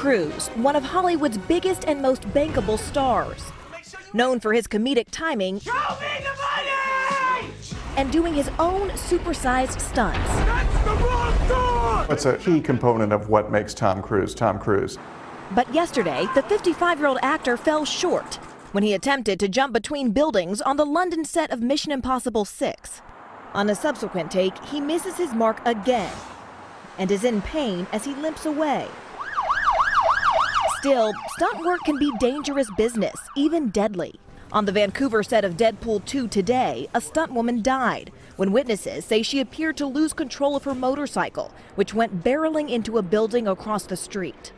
Cruise, one of Hollywood's biggest and most bankable stars. Known for his comedic timing and doing his own supersized stunts. That's the wrong door! It's a key component of what makes Tom Cruise, Tom Cruise. But yesterday, the 55-year-old actor fell short when he attempted to jump between buildings on the London set of Mission Impossible 6. On a subsequent take, he misses his mark again and is in pain as he limps away. Still, stunt work can be dangerous business, even deadly. On the Vancouver set of Deadpool 2 today, a stunt woman died when witnesses say she appeared to lose control of her motorcycle, which went barreling into a building across the street.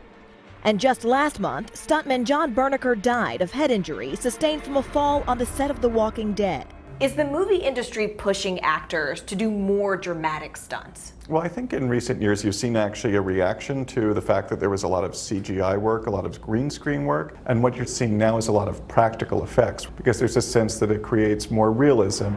And just last month, stuntman John Berniker died of head injury sustained from a fall on the set of The Walking Dead. Is the movie industry pushing actors to do more dramatic stunts? Well, I think in recent years you've seen actually a reaction to the fact that there was a lot of CGI work, a lot of green screen work, and what you're seeing now is a lot of practical effects because there's a sense that it creates more realism.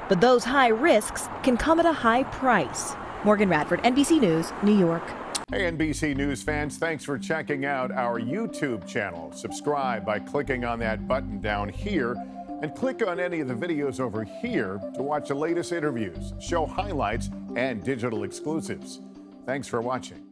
But those high risks can come at a high price. Morgan Radford, NBC News, New York. Hey, NBC News fans, thanks for checking out our YouTube channel. Subscribe by clicking on that button down here and click on any of the videos over here to watch the latest interviews, show highlights, and digital exclusives. Thanks for watching.